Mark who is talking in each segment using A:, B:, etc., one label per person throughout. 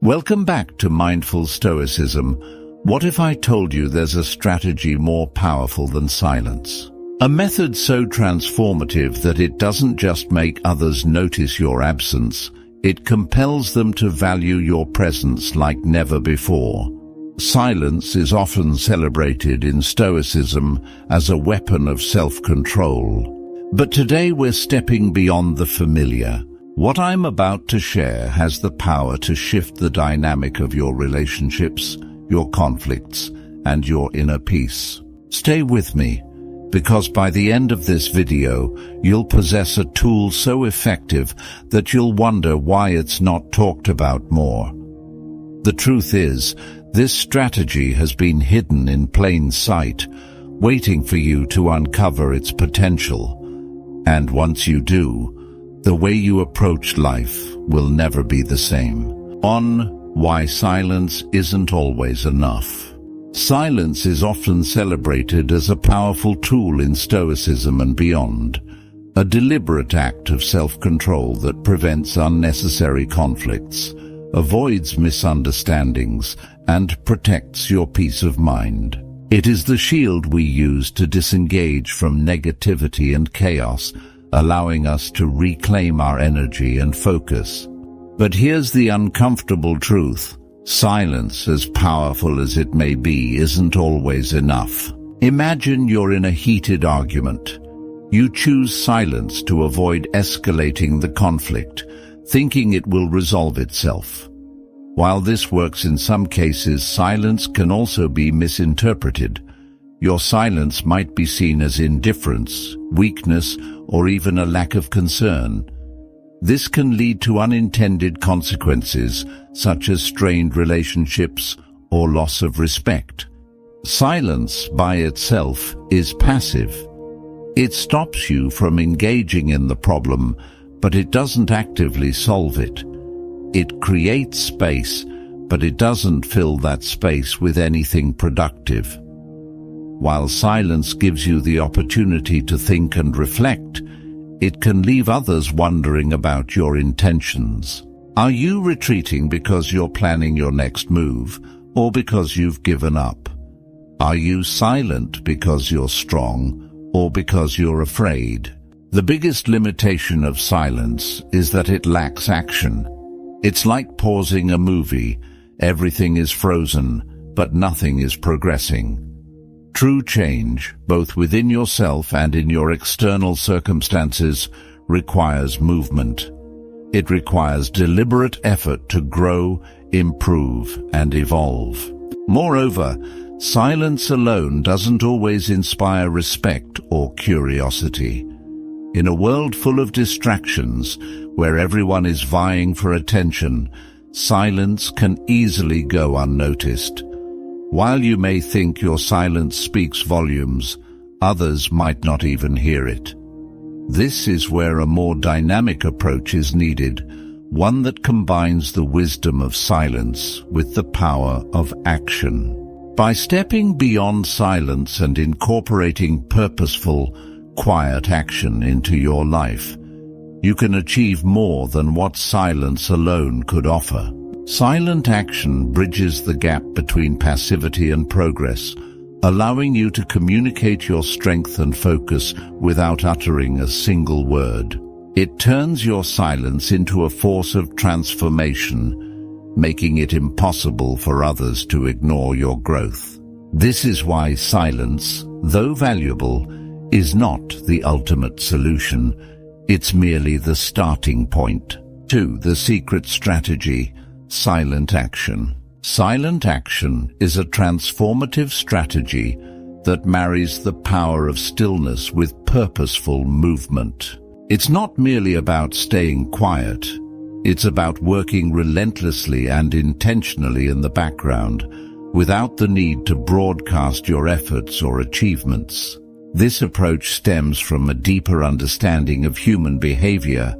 A: Welcome back to Mindful Stoicism. What if I told you there's a strategy more powerful than silence? A method so transformative that it doesn't just make others notice your absence, it compels them to value your presence like never before. Silence is often celebrated in Stoicism as a weapon of self-control. But today we're stepping beyond the familiar. What I'm about to share has the power to shift the dynamic of your relationships, your conflicts, and your inner peace. Stay with me, because by the end of this video, you'll possess a tool so effective that you'll wonder why it's not talked about more. The truth is, this strategy has been hidden in plain sight, waiting for you to uncover its potential. And once you do, the way you approach life will never be the same. On why silence isn't always enough. Silence is often celebrated as a powerful tool in Stoicism and beyond, a deliberate act of self-control that prevents unnecessary conflicts, avoids misunderstandings, and protects your peace of mind. It is the shield we use to disengage from negativity and chaos, allowing us to reclaim our energy and focus. But here's the uncomfortable truth. Silence, as powerful as it may be, isn't always enough. Imagine you're in a heated argument. You choose silence to avoid escalating the conflict, thinking it will resolve itself. While this works in some cases, silence can also be misinterpreted. Your silence might be seen as indifference, weakness, or even a lack of concern. This can lead to unintended consequences, such as strained relationships or loss of respect. Silence by itself is passive. It stops you from engaging in the problem, but it doesn't actively solve it. It creates space, but it doesn't fill that space with anything productive. While silence gives you the opportunity to think and reflect, it can leave others wondering about your intentions. Are you retreating because you're planning your next move, or because you've given up? Are you silent because you're strong, or because you're afraid? The biggest limitation of silence is that it lacks action. It's like pausing a movie. Everything is frozen, but nothing is progressing. True change, both within yourself and in your external circumstances, requires movement. It requires deliberate effort to grow, improve, and evolve. Moreover, silence alone doesn't always inspire respect or curiosity. In a world full of distractions, where everyone is vying for attention, silence can easily go unnoticed. While you may think your silence speaks volumes, others might not even hear it. This is where a more dynamic approach is needed, one that combines the wisdom of silence with the power of action. By stepping beyond silence and incorporating purposeful, quiet action into your life, you can achieve more than what silence alone could offer. Silent action bridges the gap between passivity and progress, allowing you to communicate your strength and focus without uttering a single word. It turns your silence into a force of transformation, making it impossible for others to ignore your growth. This is why silence, though valuable, is not the ultimate solution. It's merely the starting point. 2. The secret strategy. Silent action. Silent action is a transformative strategy that marries the power of stillness with purposeful movement. It's not merely about staying quiet. It's about working relentlessly and intentionally in the background, without the need to broadcast your efforts or achievements. This approach stems from a deeper understanding of human behavior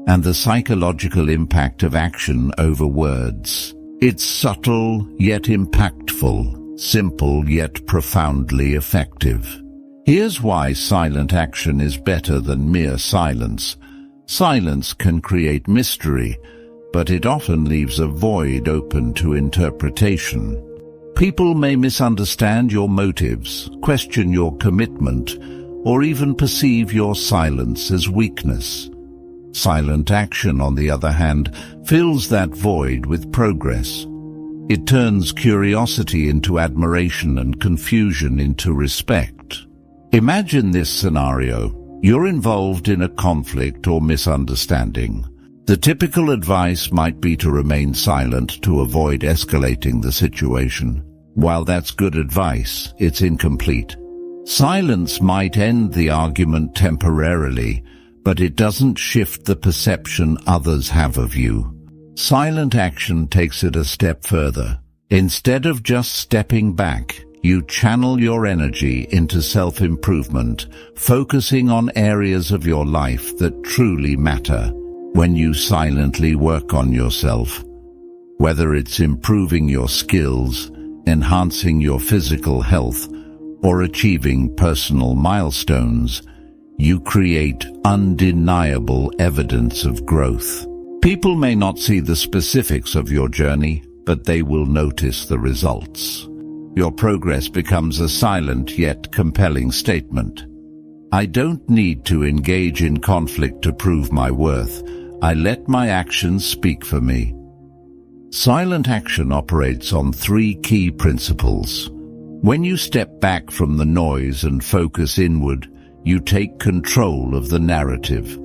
A: and the psychological impact of action over words. It's subtle yet impactful, simple yet profoundly effective. Here's why silent action is better than mere silence. Silence can create mystery, but it often leaves a void open to interpretation. People may misunderstand your motives, question your commitment, or even perceive your silence as weakness. Silent action, on the other hand, fills that void with progress. It turns curiosity into admiration and confusion into respect. Imagine this scenario. You're involved in a conflict or misunderstanding. The typical advice might be to remain silent to avoid escalating the situation. While that's good advice, it's incomplete. Silence might end the argument temporarily, but it doesn't shift the perception others have of you. Silent action takes it a step further. Instead of just stepping back, you channel your energy into self-improvement, focusing on areas of your life that truly matter. When you silently work on yourself, whether it's improving your skills, enhancing your physical health, or achieving personal milestones, you create undeniable evidence of growth. People may not see the specifics of your journey, but they will notice the results. Your progress becomes a silent yet compelling statement. I don't need to engage in conflict to prove my worth. I let my actions speak for me. Silent action operates on three key principles. When you step back from the noise and focus inward, you take control of the narrative.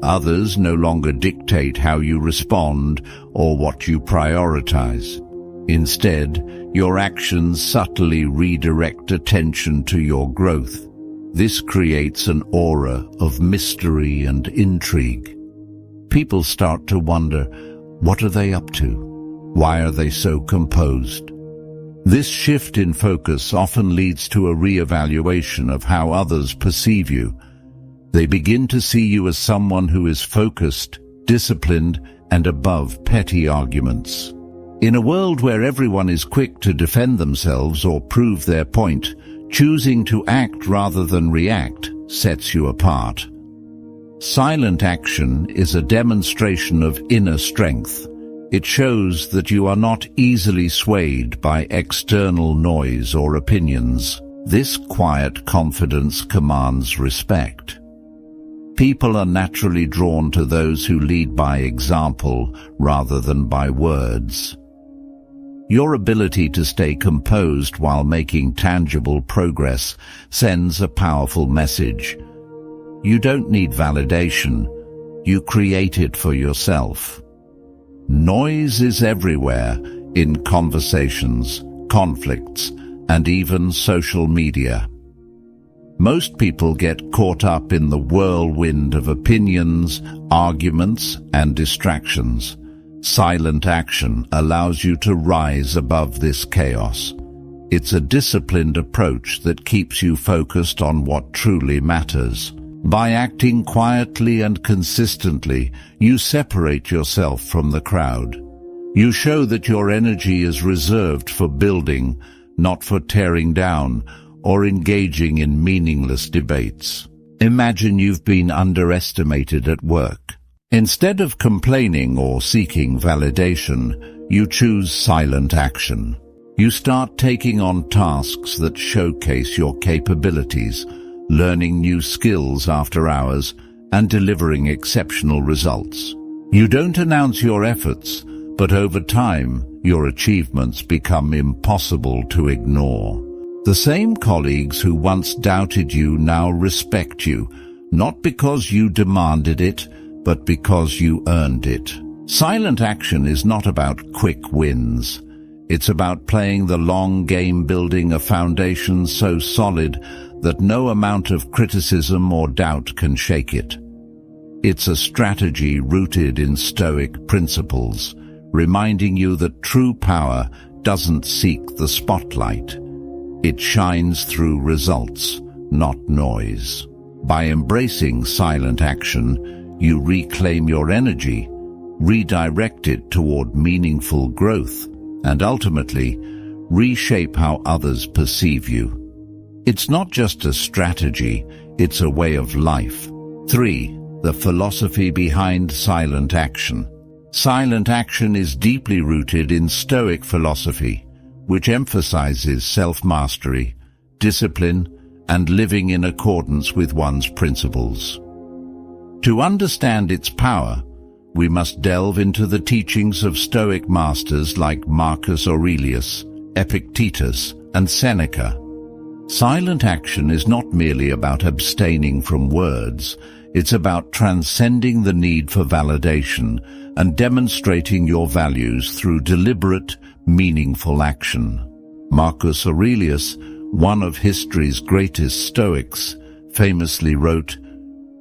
A: Others no longer dictate how you respond or what you prioritize. Instead, your actions subtly redirect attention to your growth. This creates an aura of mystery and intrigue. People start to wonder, what are they up to? Why are they so composed? This shift in focus often leads to a re-evaluation of how others perceive you. They begin to see you as someone who is focused, disciplined, and above petty arguments. In a world where everyone is quick to defend themselves or prove their point, choosing to act rather than react sets you apart. Silent action is a demonstration of inner strength. It shows that you are not easily swayed by external noise or opinions. This quiet confidence commands respect. People are naturally drawn to those who lead by example rather than by words. Your ability to stay composed while making tangible progress sends a powerful message. You don't need validation. You create it for yourself. Noise is everywhere, in conversations, conflicts, and even social media. Most people get caught up in the whirlwind of opinions, arguments, and distractions. Silent action allows you to rise above this chaos. It's a disciplined approach that keeps you focused on what truly matters. By acting quietly and consistently, you separate yourself from the crowd. You show that your energy is reserved for building, not for tearing down or engaging in meaningless debates. Imagine you've been underestimated at work. Instead of complaining or seeking validation, you choose silent action. You start taking on tasks that showcase your capabilities, learning new skills after hours, and delivering exceptional results. You don't announce your efforts, but over time, your achievements become impossible to ignore. The same colleagues who once doubted you now respect you, not because you demanded it, but because you earned it. Silent action is not about quick wins. It's about playing the long game, building a foundation so solid that no amount of criticism or doubt can shake it. It's a strategy rooted in Stoic principles, reminding you that true power doesn't seek the spotlight. It shines through results, not noise. By embracing silent action, you reclaim your energy, redirect it toward meaningful growth, and ultimately reshape how others perceive you. It's not just a strategy, it's a way of life. 3. The philosophy behind silent action. Silent action is deeply rooted in Stoic philosophy, which emphasizes self-mastery, discipline, and living in accordance with one's principles. To understand its power, we must delve into the teachings of Stoic masters like Marcus Aurelius, Epictetus, and Seneca. Silent action is not merely about abstaining from words, it's about transcending the need for validation and demonstrating your values through deliberate, meaningful action. Marcus Aurelius, one of history's greatest Stoics, famously wrote,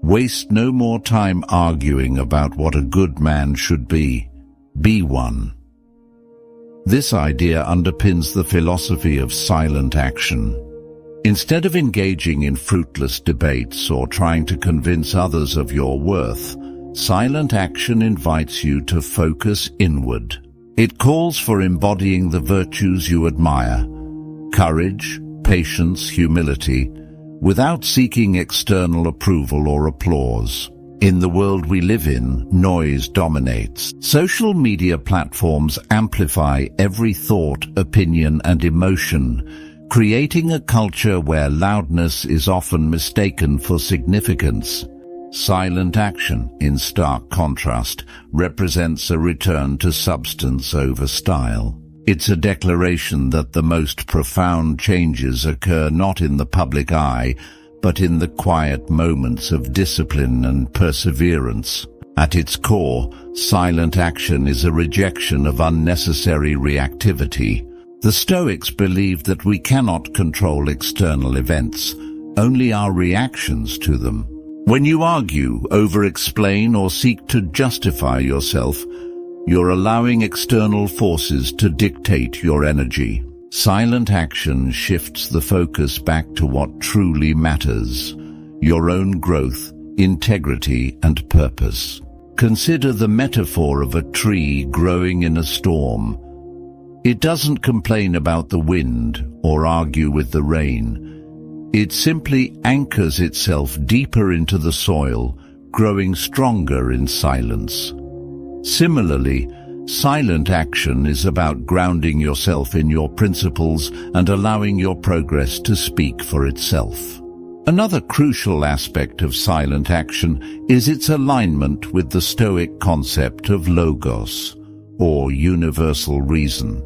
A: "Waste no more time arguing about what a good man should be one." This idea underpins the philosophy of silent action. Instead of engaging in fruitless debates or trying to convince others of your worth, silent action invites you to focus inward. It calls for embodying the virtues you admire: courage, patience, humility, without seeking external approval or applause. In the world we live in, noise dominates. Social media platforms amplify every thought, opinion, and emotion, creating a culture where loudness is often mistaken for significance. Silent action, in stark contrast, represents a return to substance over style. It's a declaration that the most profound changes occur not in the public eye, but in the quiet moments of discipline and perseverance. At its core, silent action is a rejection of unnecessary reactivity. The Stoics believed that we cannot control external events, only our reactions to them. When you argue, over-explain, or seek to justify yourself, you're allowing external forces to dictate your energy. Silent action shifts the focus back to what truly matters: your own growth, integrity, and purpose. Consider the metaphor of a tree growing in a storm. It doesn't complain about the wind or argue with the rain. It simply anchors itself deeper into the soil, growing stronger in silence. Similarly, silent action is about grounding yourself in your principles and allowing your progress to speak for itself. Another crucial aspect of silent action is its alignment with the Stoic concept of logos, or universal reason.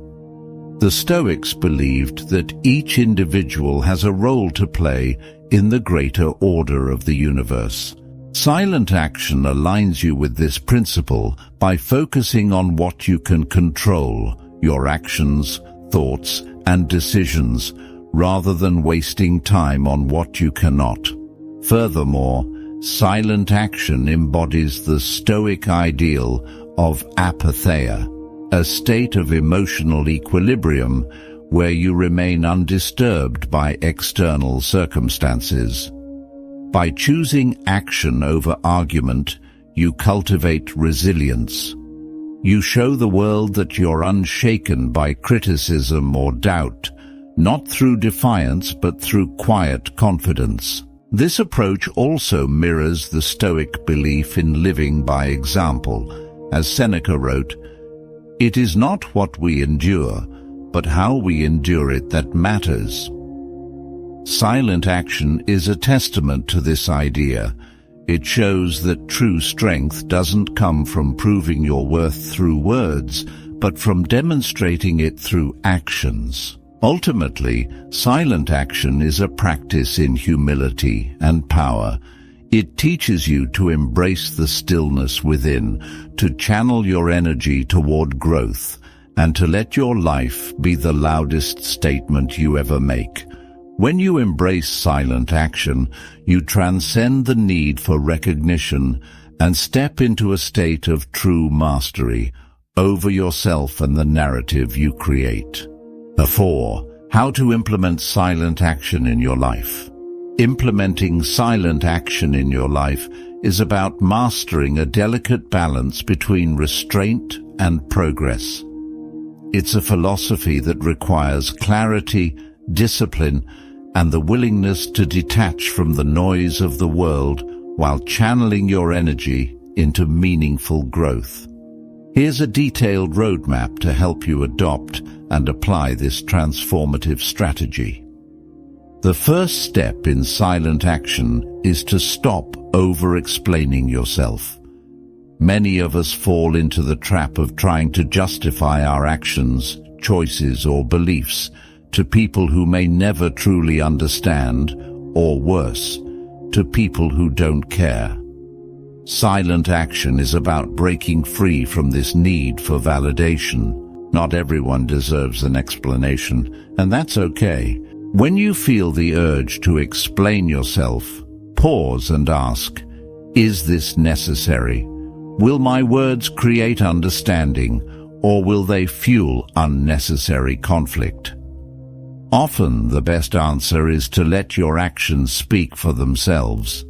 A: The Stoics believed that each individual has a role to play in the greater order of the universe. Silent action aligns you with this principle by focusing on what you can control, your actions, thoughts, and decisions, rather than wasting time on what you cannot. Furthermore, silent action embodies the Stoic ideal of apatheia, a state of emotional equilibrium where you remain undisturbed by external circumstances. By choosing action over argument, you cultivate resilience. You show the world that you're unshaken by criticism or doubt, not through defiance but through quiet confidence. This approach also mirrors the Stoic belief in living by example. As Seneca wrote, "It is not what we endure, but how we endure it that matters." Silent action is a testament to this idea. It shows that true strength doesn't come from proving your worth through words, but from demonstrating it through actions. Ultimately, silent action is a practice in humility and power. It teaches you to embrace the stillness within, to channel your energy toward growth, and to let your life be the loudest statement you ever make. When you embrace silent action, you transcend the need for recognition and step into a state of true mastery over yourself and the narrative you create. 4. How to implement silent action in your life. Implementing silent action in your life is about mastering a delicate balance between restraint and progress. It's a philosophy that requires clarity, discipline, and the willingness to detach from the noise of the world while channeling your energy into meaningful growth. Here's a detailed roadmap to help you adopt and apply this transformative strategy. The first step in silent action is to stop over-explaining yourself. Many of us fall into the trap of trying to justify our actions, choices, or beliefs to people who may never truly understand, or worse, to people who don't care. Silent action is about breaking free from this need for validation. Not everyone deserves an explanation, and that's okay. When you feel the urge to explain yourself, pause and ask, is this necessary? Will my words create understanding, or will they fuel unnecessary conflict? Often the best answer is to let your actions speak for themselves.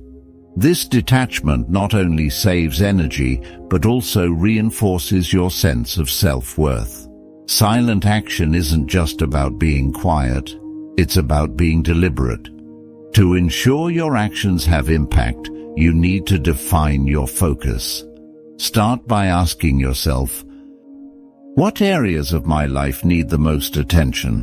A: This detachment not only saves energy, but also reinforces your sense of self-worth. Silent action isn't just about being quiet, it's about being deliberate. To ensure your actions have impact, you need to define your focus. Start by asking yourself, what areas of my life need the most attention?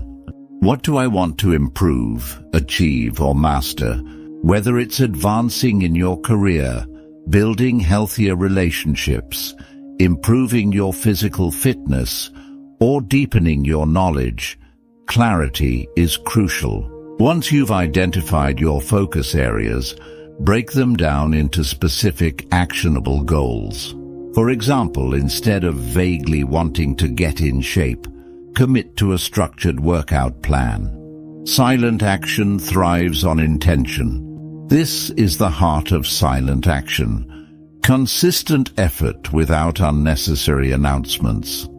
A: What do I want to improve, achieve, or master? Whether it's advancing in your career, building healthier relationships, improving your physical fitness, or deepening your knowledge, clarity is crucial. Once you've identified your focus areas, break them down into specific, actionable goals. For example, instead of vaguely wanting to get in shape, commit to a structured workout plan. Silent action thrives on intention. This is the heart of silent action. Consistent effort without unnecessary announcements.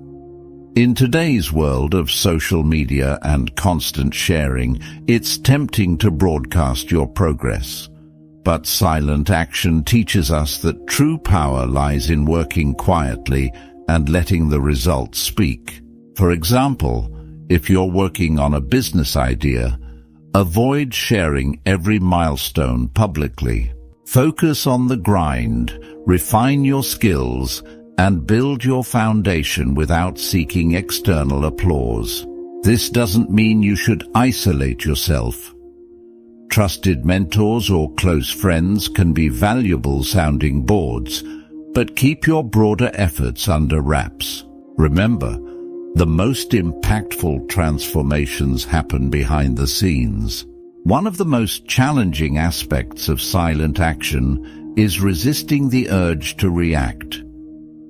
A: In today's world of social media and constant sharing, it's tempting to broadcast your progress. But silent action teaches us that true power lies in working quietly and letting the results speak. For example, if you're working on a business idea, avoid sharing every milestone publicly. Focus on the grind, refine your skills, and build your foundation without seeking external applause. This doesn't mean you should isolate yourself. Trusted mentors or close friends can be valuable sounding boards, but keep your broader efforts under wraps. Remember, the most impactful transformations happen behind the scenes. One of the most challenging aspects of silent action is resisting the urge to react.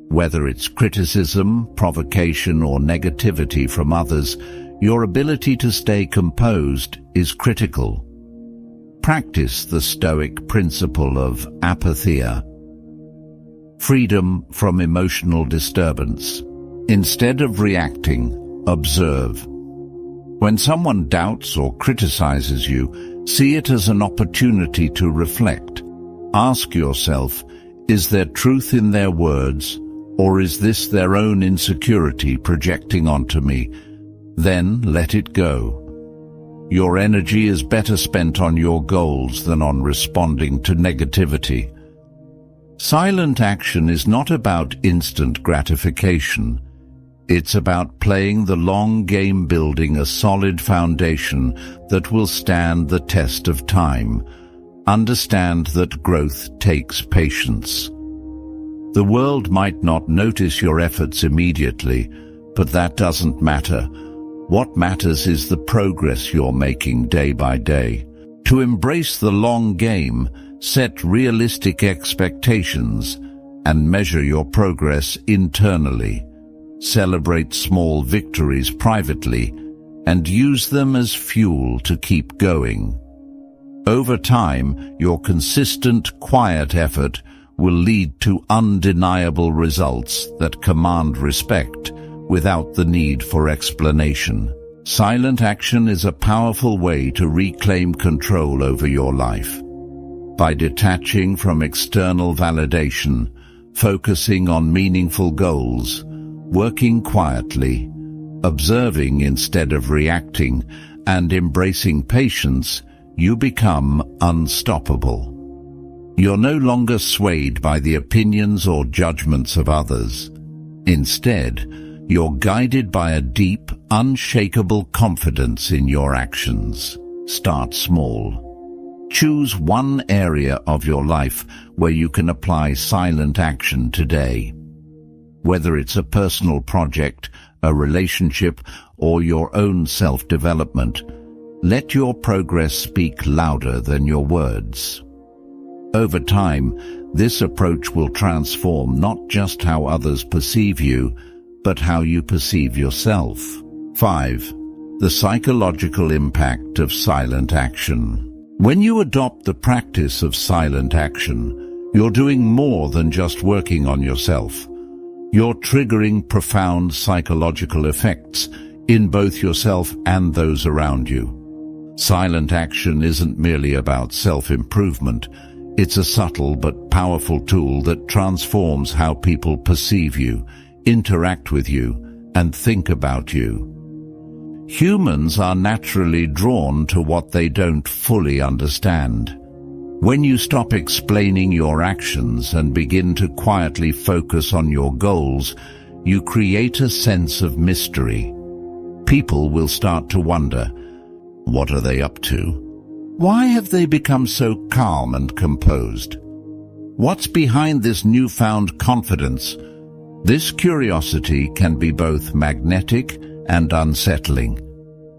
A: Whether it's criticism, provocation, or negativity from others, your ability to stay composed is critical. Practice the Stoic principle of apatheia, freedom from emotional disturbance. Instead of reacting, observe. When someone doubts or criticizes you, see it as an opportunity to reflect. Ask yourself, is there truth in their words, or is this their own insecurity projecting onto me? Then let it go. Your energy is better spent on your goals than on responding to negativity. Silent action is not about instant gratification. It's about playing the long game, building a solid foundation that will stand the test of time. Understand that growth takes patience. The world might not notice your efforts immediately, but that doesn't matter. What matters is the progress you're making day by day. To embrace the long game, set realistic expectations and measure your progress internally. Celebrate small victories privately and use them as fuel to keep going. Over time, your consistent, quiet effort will lead to undeniable results that command respect without the need for explanation. Silent action is a powerful way to reclaim control over your life. By detaching from external validation, focusing on meaningful goals, working quietly, observing instead of reacting, and embracing patience, you become unstoppable. You're no longer swayed by the opinions or judgments of others. Instead, you're guided by a deep, unshakable confidence in your actions. Start small. Choose one area of your life where you can apply silent action today. Whether it's a personal project, a relationship, or your own self-development, let your progress speak louder than your words. Over time, this approach will transform not just how others perceive you, but how you perceive yourself. 5. The psychological impact of silent action. When you adopt the practice of silent action, you're doing more than just working on yourself. You're triggering profound psychological effects in both yourself and those around you. Silent action isn't merely about self-improvement. It's a subtle but powerful tool that transforms how people perceive you, interact with you, and think about you. Humans are naturally drawn to what they don't fully understand. When you stop explaining your actions and begin to quietly focus on your goals, you create a sense of mystery. People will start to wonder, what are they up to? Why have they become so calm and composed? What's behind this newfound confidence? This curiosity can be both magnetic and unsettling.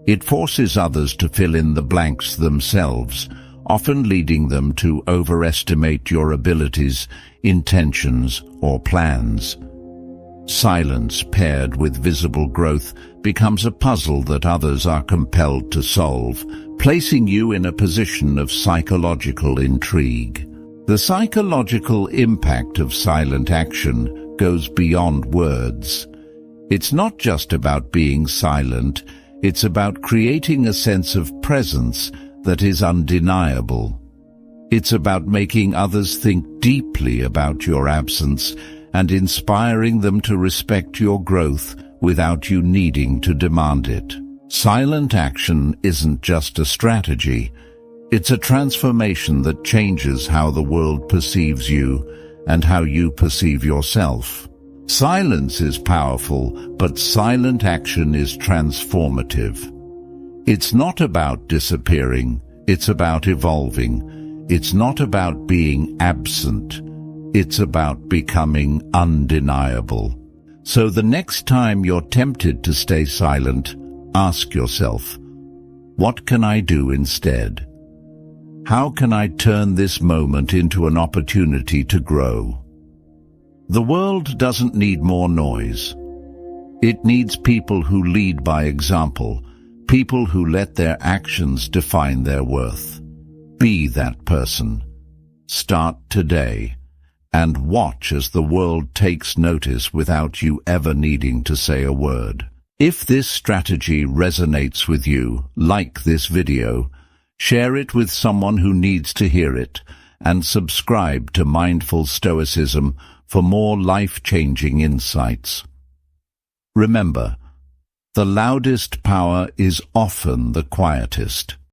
A: It forces others to fill in the blanks themselves, often leading them to overestimate your abilities, intentions, or plans. Silence paired with visible growth becomes a puzzle that others are compelled to solve, placing you in a position of psychological intrigue. The psychological impact of silent action goes beyond words. It's not just about being silent, it's about creating a sense of presence that is undeniable. It's about making others think deeply about your absence and inspiring them to respect your growth without you needing to demand it. Silent action isn't just a strategy, it's a transformation that changes how the world perceives you and how you perceive yourself. Silence is powerful, but silent action is transformative. It's not about disappearing, it's about evolving. It's not about being absent, it's about becoming undeniable. So the next time you're tempted to stay silent, ask yourself, what can I do instead? How can I turn this moment into an opportunity to grow? The world doesn't need more noise. It needs people who lead by example, people who let their actions define their worth. Be that person. Start today, and watch as the world takes notice without you ever needing to say a word. If this strategy resonates with you, like this video, share it with someone who needs to hear it, and subscribe to Mindful Stoicism for more life-changing insights. Remember, the loudest power is often the quietest.